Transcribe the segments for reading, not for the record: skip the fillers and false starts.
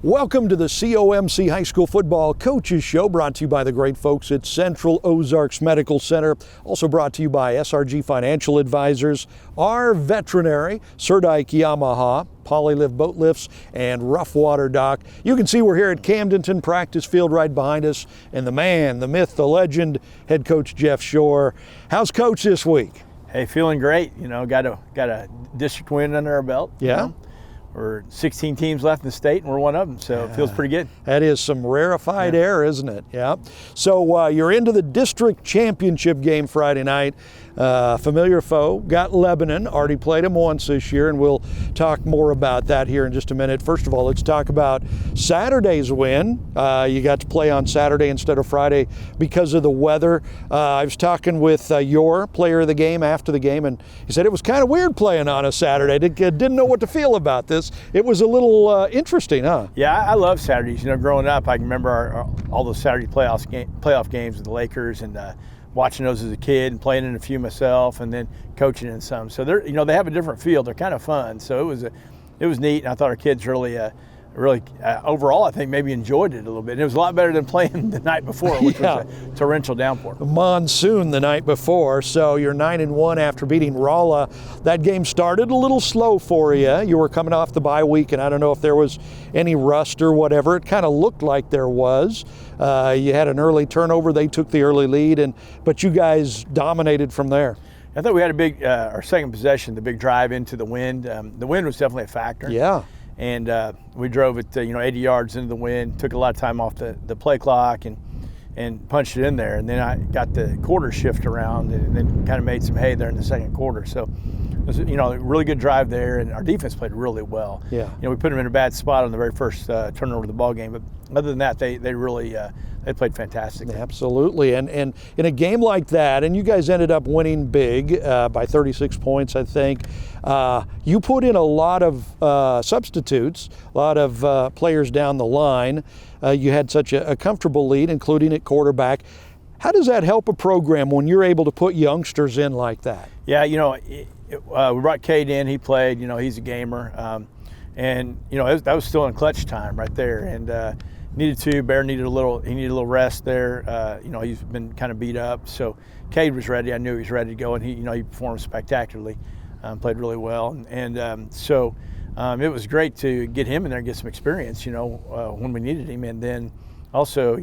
Welcome to the COMC High School Football Coaches Show, brought to you by the great folks at Central Ozarks Medical Center. Also brought to you by SRG Financial Advisors, our veterinary, Surdike Yamaha, Polylift Boat Lifts, and Rough Water Dock. You can see we're here at Camdenton practice field right behind us, and the man, the myth, the legend, head coach Jeff Shore. How's Coach this week? Hey, feeling great. You know, got a district win under our belt. Yeah. You know? We're 16 teams left in the state, and we're one of them, so it feels pretty good. That is some rarefied air, isn't it? Yeah. So you're into the district championship game Friday night. Familiar foe, got Lebanon, already played them once this year, and we'll talk more about that here in just a minute. First of all, let's talk about Saturday's win. You got to play on Saturday instead of Friday because of the weather. I was talking with your player of the game after the game, and he said it was kind of weird playing on a Saturday. Didn't know what to feel about this. It was a little interesting, huh? Yeah, I love Saturdays. You know, growing up, I can remember all those Saturday playoff games with the Lakers, and watching those as a kid and playing in a few myself, and then coaching in some. So they're, you know, they have a different feel. They're kind of fun. So it was neat, and I thought our kids really overall, I think maybe enjoyed it a little bit. And it was a lot better than playing the night before, which was a torrential downpour. Monsoon the night before, so you're 9-1 after beating Rolla. That game started a little slow for you. You were coming off the bye week, and I don't know if there was any rust or whatever. It kind of looked like there was. You had an early turnover. They took the early lead, but you guys dominated from there. I thought we had a big, our second possession, the big drive into the wind. The wind was definitely a factor. Yeah. And we drove it, 80 yards into the wind, took a lot of time off the play clock and punched it in there. And then I got the quarter shift around and then kind of made some hay there in the second quarter. So it was, a really good drive there, and our defense played really well. Yeah. We put them in a bad spot on the very first turnover of the ball game, but other than that, they really they played fantastic. Absolutely, and in a game like that, and you guys ended up winning big by 36 points, I think. You put in a lot of substitutes, a lot of players down the line. You had such a comfortable lead, including at quarterback. How does that help a program when you're able to put youngsters in like that? Yeah, we brought Cade in. He played. He's a gamer, and that was still in clutch time right there. And Bear needed a little rest there. He's been kind of beat up. So Cade was ready. I knew he was ready to go, and he performed spectacularly, played really well, and so it was great to get him in there and get some experience. When we needed him, and then also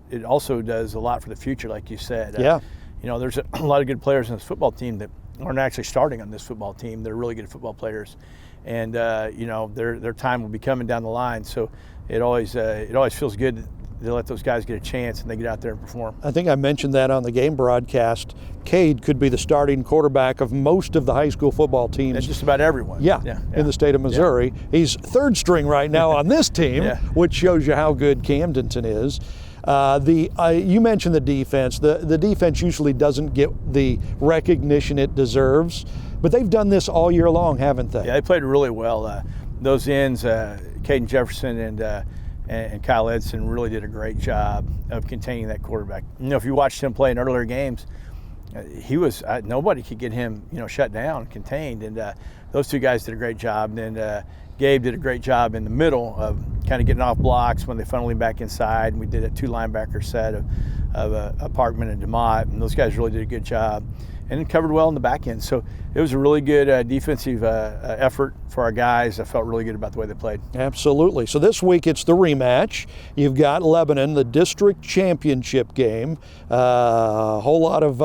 it also does a lot for the future, like you said. Yeah. There's a lot of good players in this football team that aren't actually starting on this football team. They're really good football players, and their time will be coming down the line. So it always feels good to let those guys get a chance and they get out there and perform. I think I mentioned that on the game broadcast. Cade could be the starting quarterback of most of the high school football teams. And just about everyone. Yeah, in the state of Missouri. Yeah. He's third string right now on this team, which shows you how good Camdenton is. You mentioned the defense. The defense usually doesn't get the recognition it deserves, but they've done this all year long, haven't they? Yeah, they played really well. Those ends, Caden Jefferson and Kyle Edson really did a great job of containing that quarterback. If you watched him play in earlier games, he was nobody could get him shut down, contained, and those two guys did a great job. And then Gabe did a great job in the middle of kind of getting off blocks when they funneled him back inside. And we did a two linebacker set of Parkman and DeMott, and those guys really did a good job. And it covered well in the back end. So it was a really good defensive effort for our guys. I felt really good about the way they played. Absolutely. So this week it's the rematch. You've got Lebanon, the district championship game. Whole lot of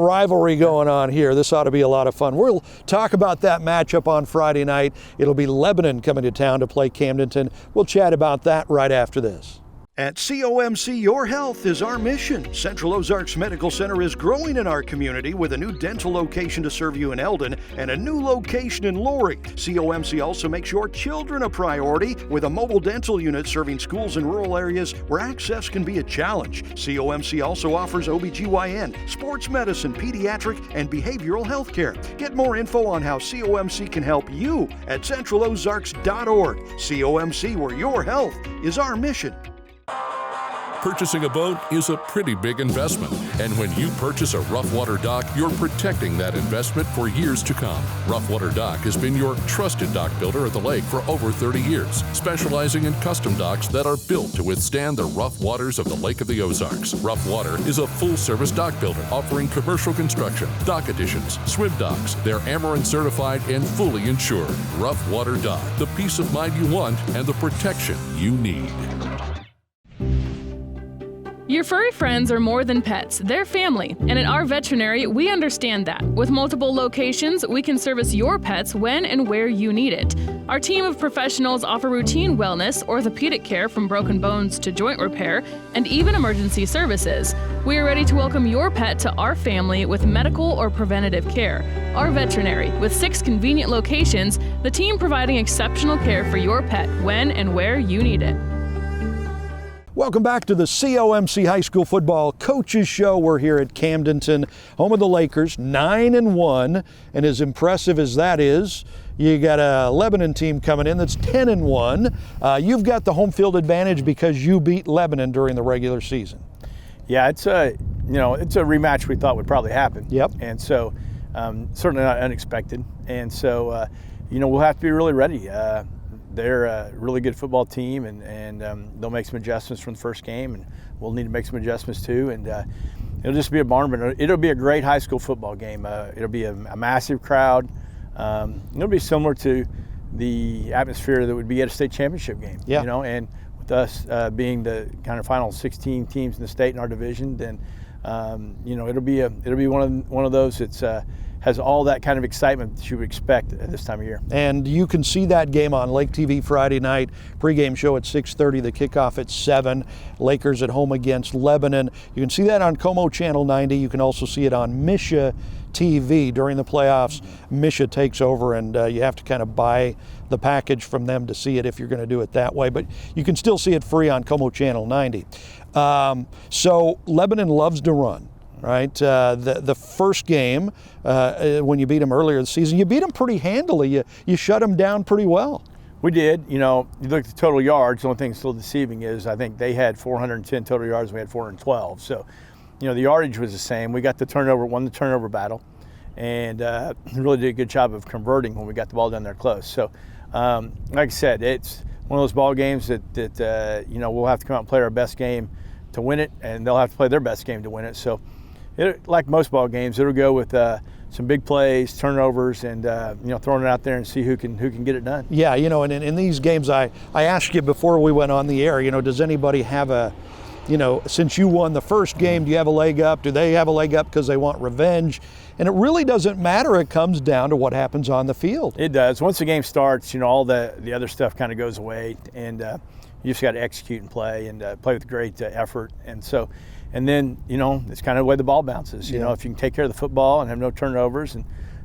rivalry going on here. This ought to be a lot of fun. We'll talk about that matchup on Friday night. It'll be Lebanon coming to town to play Camdenton. We'll chat about that right after this. At COMC, your health is our mission. Central Ozarks Medical Center is growing in our community with a new dental location to serve you in Eldon and a new location in Lorry. COMC also makes your children a priority with a mobile dental unit serving schools in rural areas where access can be a challenge. COMC also offers OBGYN, sports medicine, pediatric, and behavioral health care. Get more info on how COMC can help you at centralozarks.org. COMC, where your health is our mission. Purchasing a boat is a pretty big investment, and when you purchase a rough water dock, you're protecting that investment for years to come. Rough Water Dock has been your trusted dock builder at the lake for over 30 years, specializing in custom docks that are built to withstand the rough waters of the Lake of the Ozarks. Rough Water is a full-service dock builder offering commercial construction, dock additions, swim docks. They're Ameren certified and fully insured. Rough Water Dock, the peace of mind you want and the protection you need. Your furry friends are more than pets, they're family, and at our veterinary, we understand that. With multiple locations, we can service your pets when and where you need it. Our team of professionals offer routine wellness, orthopedic care from broken bones to joint repair, and even emergency services. We are ready to welcome your pet to our family with medical or preventative care. Our veterinary, with 6 convenient locations, the team providing exceptional care for your pet when and where you need it. Welcome back to the COMC High School Football Coaches Show. We're here at Camdenton, home of the Lakers, 9-1, and as impressive as that is, you got a Lebanon team coming in that's 10-1. You've got the home field advantage because you beat Lebanon during the regular season. Yeah, it's a rematch we thought would probably happen. Yep. And so certainly not unexpected. And so we'll have to be really ready. They're a really good football team, and they'll make some adjustments from the first game, and we'll need to make some adjustments too. And it'll just be a barn burner. It'll be a great high school football game. It'll be a massive crowd. It'll be similar to the atmosphere that would be at a state championship game. Yeah. And with us being the kind of final 16 teams in the state in our division, then it'll be one of those that's has all that kind of excitement that you would expect at this time of year. And you can see that game on Lake TV Friday night. Pregame show at 6:30, the kickoff at 7. Lakers at home against Lebanon. You can see that on Como Channel 90. You can also see it on Misha TV. During the playoffs, Misha takes over, and you have to kind of buy the package from them to see it if you're going to do it that way. But you can still see it free on Como Channel 90. So Lebanon loves to run. Right, the first game when you beat them earlier this season, you beat them pretty handily. You shut them down pretty well. We did. You look at the total yards. The only thing that's still deceiving is I think they had 410 total yards. We had 412. So, the yardage was the same. We got won the turnover battle, and really did a good job of converting when we got the ball down there close. So, like I said, it's one of those ball games that we'll have to come out and play our best game to win it, and they'll have to play their best game to win it. So. Like most ball games, it'll go with some big plays, turnovers, and throwing it out there and see who can get it done. Yeah, and in these games, I asked you before we went on the air, does anybody have since you won the first game, do you have a leg up? Do they have a leg up because they want revenge? And it really doesn't matter. It comes down to what happens on the field. It does. Once the game starts, all the other stuff kind of goes away, and you just got to execute and play with great effort. And then, it's kind of the way the ball bounces. If you can take care of the football and have no turnovers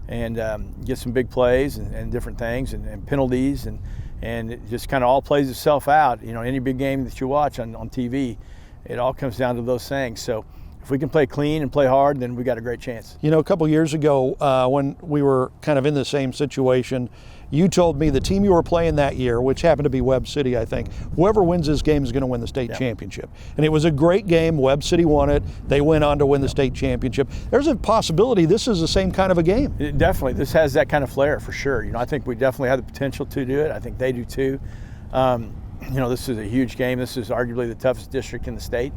and get some big plays and different things and penalties and it just kind of all plays itself out. Any big game that you watch on TV, it all comes down to those things. So if we can play clean and play hard, then we got a great chance. A couple years ago when we were kind of in the same situation, you told me the team you were playing that year, which happened to be Webb City, I think, whoever wins this game is going to win the state championship. And it was a great game. Webb City won it. They went on to win the state championship. There's a possibility this is the same kind of a game. Definitely. This has that kind of flair for sure. I think we definitely have the potential to do it. I think they do too. This is a huge game. This is arguably the toughest district in the state.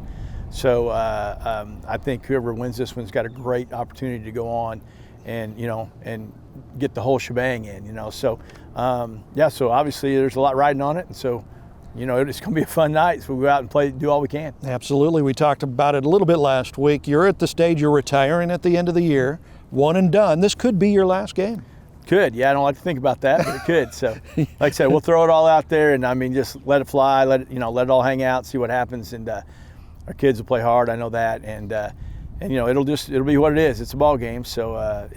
So I think whoever wins this one's got a great opportunity to go on and get the whole shebang in, So so obviously there's a lot riding on it, and so it's going to be a fun night. So we go out and play, do all we can. Absolutely. We talked about it a little bit last week. You're at the stage you're retiring at the end of the year, one and done. This could be your last game. Could, yeah. I don't like to think about that, but it could. So, like I said, we'll throw it all out there, and just let it fly, let it all hang out, see what happens, and our kids will play hard. I know that, and it'll be what it is. It's a ball game, so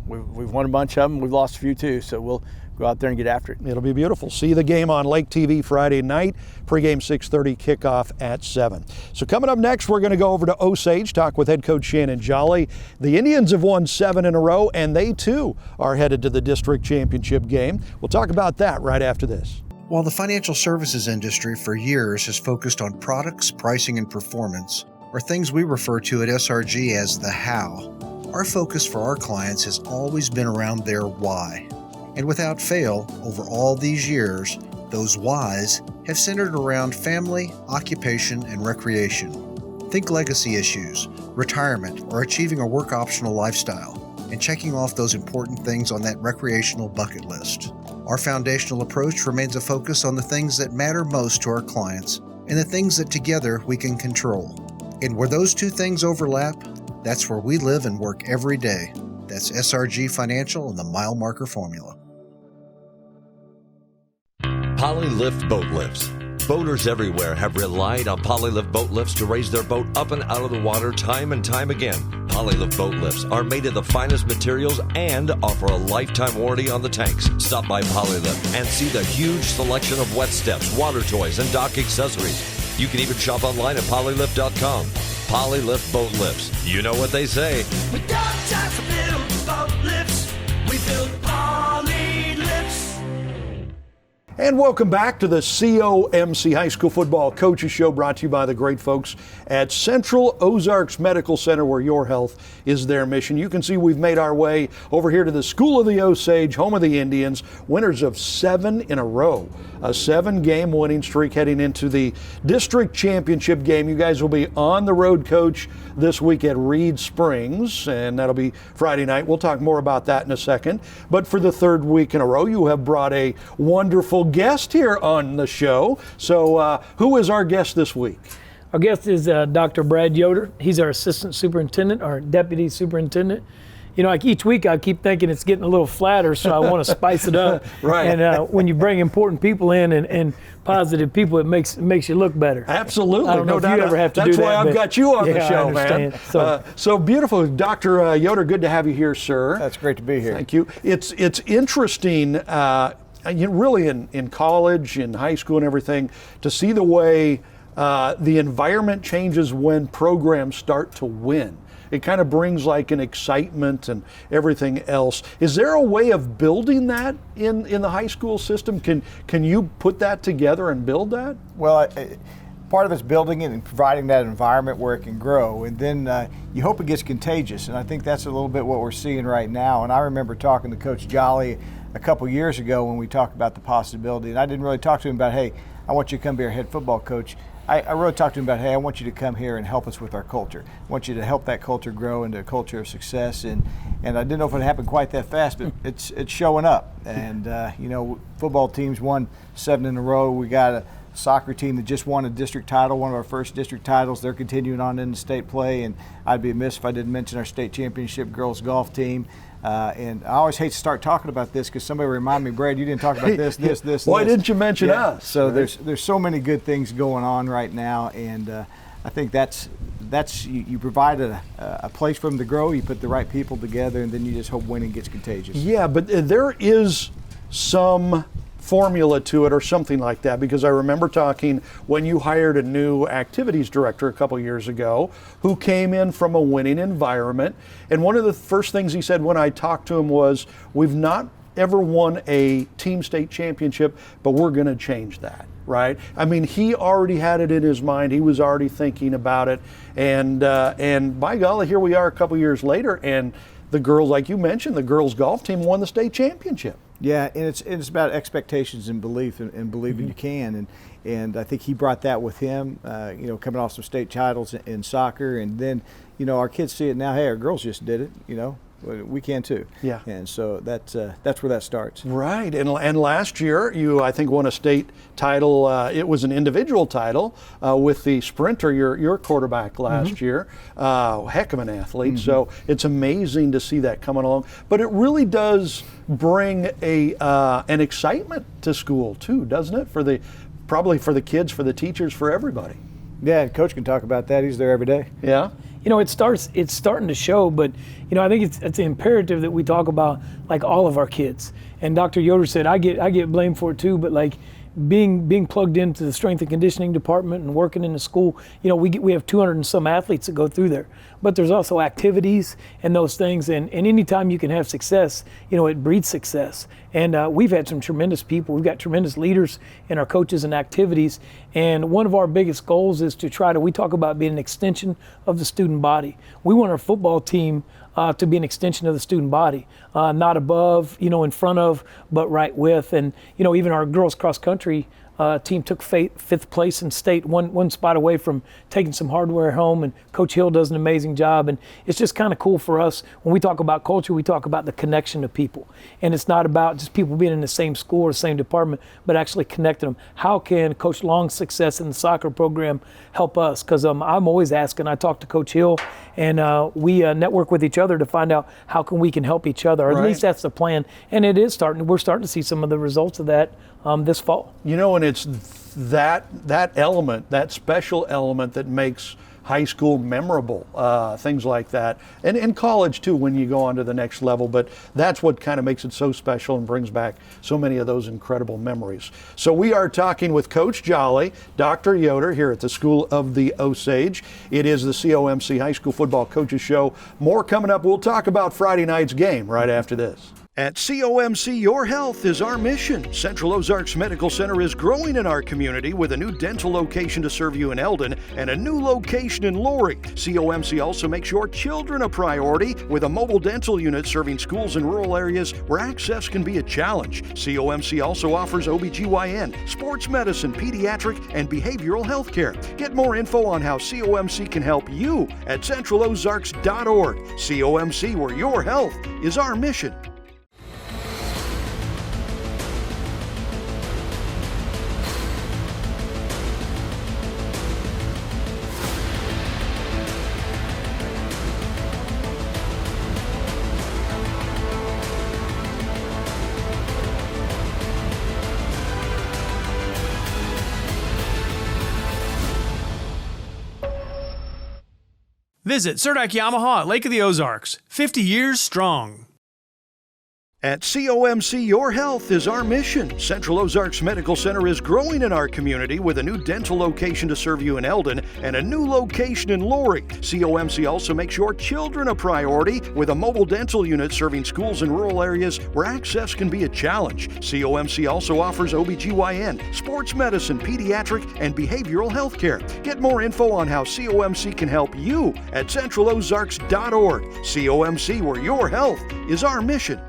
we've won a bunch of them. We've lost a few too, so we'll go out there and get after it. It'll be beautiful. See the game on Lake TV Friday night. Pregame 6:30, kickoff at 7. So coming up next, we're going to go over to Osage, talk with head coach Shannon Jolly. The Indians have won 7 in a row, and they too are headed to the district championship game. We'll talk about that right after this. While the financial services industry for years has focused on products, pricing, and performance, or things we refer to at SRG as the how, our focus for our clients has always been around their why. And without fail, over all these years, those whys have centered around family, occupation, and recreation. Think legacy issues, retirement, or achieving a work optional lifestyle, and checking off those important things on that recreational bucket list. Our foundational approach remains a focus on the things that matter most to our clients and the things that together we can control. And where those two things overlap, that's where we live and work every day. That's SRG Financial and the Mile Marker Formula. Polylift Boat Lifts. Boaters everywhere have relied on Polylift Boat Lifts to raise their boat up and out of the water time and time again. Polylift Boat Lifts are made of the finest materials and offer a lifetime warranty on the tanks. Stop by Polylift and see the huge selection of wet steps, water toys, and dock accessories. You can even shop online at polylift.com. Polylift Boat Lifts. You know what they say. We don't just build boat lifts, we build Polylifts. And welcome back to the COMC High School Football Coaches Show, brought to you by the great folks at Central Ozarks Medical Center, where your health is their mission. You can see we've made our way over here to the School of the Osage, home of the Indians, winners of 7 in a row. A 7-game winning streak heading into the district championship game. You guys will be on the road, Coach, this week at Reed Springs, and that'll be Friday night. We'll talk more about that in a second. But for the 3rd week in a row, you have brought a wonderful guest here on the show. So who is our guest this week? Our guest is Dr. Brad Yoder. He's our assistant superintendent, our deputy superintendent. You know, like each week I keep thinking it's getting a little flatter, so I want to spice it up. Right. And when you bring important people in and positive people, it makes you look better. Absolutely. I don't know if you ever have to do that. That's why I've got you on the show, I understand. man. So beautiful. Dr. Yoder, good to have you here, sir. That's great to be here. Thank you. It's interesting, really in college, in high school and everything, to see the way the environment changes when programs start to win. It kind of brings like an excitement and everything else. Is there a way of building that in the high school system? Can you put that together and build that? Well, part of it's building it and providing that environment where it can grow, and then you hope it gets contagious, and I think that's a little bit what we're seeing right now. And I remember talking to Coach Jolly a couple years ago when we talked about the possibility, and I didn't really talk to him about, hey, I want you to come be our head football coach. I really talked to him about, hey, I want you to come here and help us with our culture. I want you to help that culture grow into a culture of success. And I didn't know if it happened quite that fast, but it's showing up. And, football teams won 7 in a row. We got a soccer team that just won a district title, one of our first district titles. They're continuing on into state play. And I'd be amiss if I didn't mention our state championship girls golf team. And I always hate to start talking about this because somebody remind me, Brad, you didn't talk about this. Why didn't you mention us? So right? there's so many good things going on right now, and I think that's you provide a place for them to grow. You put the right people together, and then you just hope winning gets contagious. Yeah, but there is some formula to it or something like that, because I remember talking when you hired a new activities director a couple years ago who came in from a winning environment, and one of the first things he said when I talked to him was, we've not ever won a team state championship, but we're going to change that, right? I mean, he already had it in his mind. He was already thinking about it, and by golly, here we are a couple years later, and the girls, like you mentioned, the girls golf team won the state championship. Yeah, and it's about expectations and belief and believing you can, and I think he brought that with him. Coming off some state titles in soccer, and then our kids see it now. Hey, our girls just did it. We can too. Yeah. And so that's where that starts. Right. And last year you, I think, won a state title. It was an individual title with the sprinter, your quarterback last year. Heck of an athlete. So it's amazing to see that coming along. But it really does bring an excitement to school too, doesn't it? Probably for the kids, for the teachers, for everybody. Yeah, and Coach can talk about that. He's there every day. Yeah. It's starting to show, but I think it's imperative that we talk about like all of our kids. And Dr. Yoder said, I get blamed for it too, but like being plugged into the strength and conditioning department and working in the school, we have 200 and some athletes that go through there, but there's also activities and those things. And anytime you can have success, it breeds success. And we've had some tremendous people. We've got tremendous leaders in our coaches and activities. And one of our biggest goals is to we talk about being an extension of the student body. We want our football team to be an extension of the student body, not above, in front of, but right with. And, even our girls cross country team took fifth place in state, one spot away from taking some hardware home, and Coach Hill does an amazing job. And it's just kind of cool for us. When we talk about culture, we talk about the connection of people. And it's not about just people being in the same school or the same department, but actually connecting them. How can Coach Long's success in the soccer program help us? Because I'm always asking. I talk to Coach Hill, and we network with each other to find out how we can help each other. Or at least that's the plan. And it is we're starting to see some of the results of that this fall. And it's that element, that special element that makes high school memorable, things like that. And in college too, when you go on to the next level, but that's what kind of makes it so special and brings back so many of those incredible memories. So we are talking with Coach Jolly, Dr. Yoder here at the School of the Osage. It is the COMC High School Football Coaches Show. More coming up. We'll talk about Friday night's game right after this. At COMC, your health is our mission. Central Ozarks Medical Center is growing in our community with a new dental location to serve you in Eldon and a new location in Laurie. COMC also makes your children a priority with a mobile dental unit serving schools in rural areas where access can be a challenge. COMC also offers OBGYN, sports medicine, pediatric, and behavioral health care. Get more info on how COMC can help you at centralozarks.org. COMC, where your health is our mission. Visit Surdak Yamaha at Lake of the Ozarks, 50 years strong. At COMC, your health is our mission. Central Ozarks Medical Center is growing in our community with a new dental location to serve you in Eldon and a new location in Laurie. COMC also makes your children a priority with a mobile dental unit serving schools in rural areas where access can be a challenge. COMC also offers OBGYN, sports medicine, pediatric, and behavioral health care. Get more info on how COMC can help you at centralozarks.org. COMC, where your health is our mission.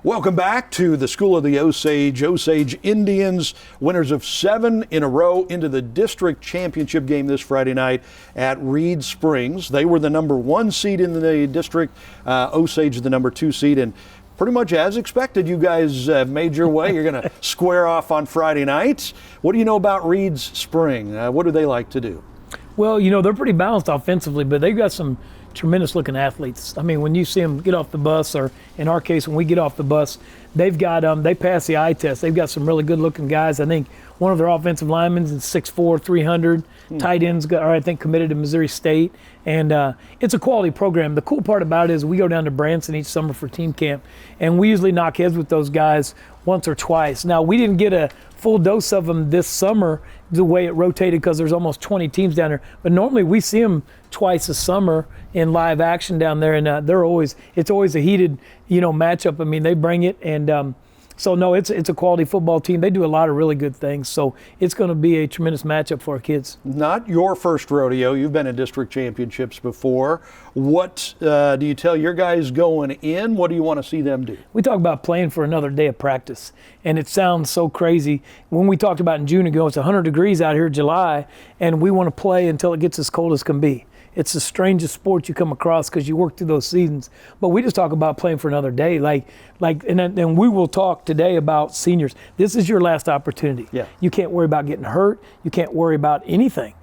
Welcome back to the School of the Osage. Osage Indians, winners of 7 in a row into the district championship game this Friday night at Reed Springs. They were the number 1 seed in the district, Osage the number 2 seed, and pretty much as expected, you guys have made your way. You're going to square off on Friday night. What do you know about Reed's Spring? What do they like to do? Well, they're pretty balanced offensively, but they've got some tremendous looking athletes. I mean, when you see them get off the bus, or in our case, when we get off the bus, they've got they pass the eye test. They've got some really good looking guys. I think one of their offensive linemen is 6'4", 300. Tight ends I think committed to Missouri State, and it's a quality program. The cool part about it is we go down to Branson each summer for team camp, and we usually knock heads with those guys once or twice. Now, we didn't get a full dose of them this summer the way it rotated because there's almost 20 teams down there, but normally we see them twice a summer in live action down there, and it's always a heated matchup. I mean, they bring it, and so no, it's a quality football team. They do a lot of really good things, so it's going to be a tremendous matchup for our kids. Not your first rodeo. You've been in district championships before. What do you tell your guys going in? What do you want to see them do? We talk about playing for another day of practice, and it sounds so crazy. When we talked about in June ago, it's 100 degrees out here in July, and we want to play until it gets as cold as can be. It's the strangest sport you come across because you work through those seasons. But we just talk about playing for another day. And we will talk today about seniors. This is your last opportunity. Yeah. You can't worry about getting hurt. You can't worry about anything.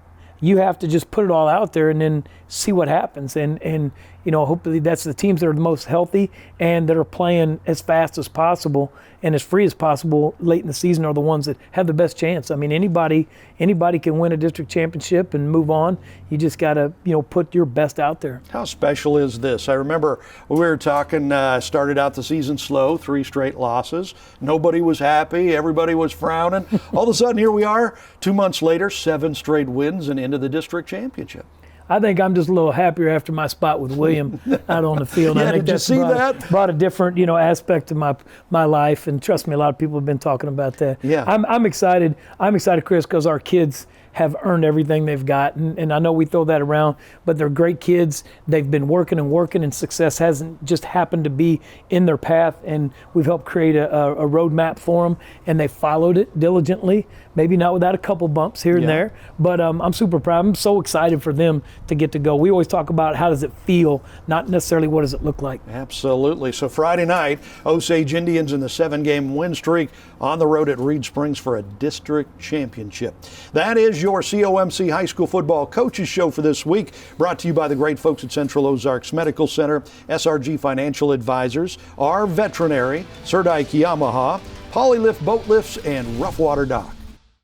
You have to just put it all out there and then see what happens. And hopefully that's the teams that are the most healthy and that are playing as fast as possible and as free as possible late in the season are the ones that have the best chance. I mean, anybody can win a district championship and move on. You just got to, put your best out there. How special is this? I remember we were talking, started out the season slow, 3 straight losses. Nobody was happy. Everybody was frowning. All of a sudden, here we are, 2 months later, 7 straight wins and into the district championship. I think I'm just a little happier after my spot with William out on the field. Yeah, I think did you see that? Brought a different, aspect to my life, and trust me, a lot of people have been talking about that. Yeah. I'm excited. I'm excited, Chris, because our kids have earned everything they've got, and I know we throw that around, but they're great kids. They've been working, and success hasn't just happened to be in their path, and we've helped create a roadmap for them, and they followed it diligently, maybe not without a couple bumps here and there, but I'm super proud. I'm so excited for them to get to go. We always talk about how does it feel, not necessarily what does it look like. Absolutely. So Friday night, Osage Indians in the 7-game win streak on the road at Reed Springs for a district championship. That is your COMC High School Football Coaches Show for this week, brought to you by the great folks at Central Ozarks Medical Center, SRG Financial Advisors, our veterinary, Sir Dyke Yamaha, Polylift Boat Lifts, and Rough Water Dock.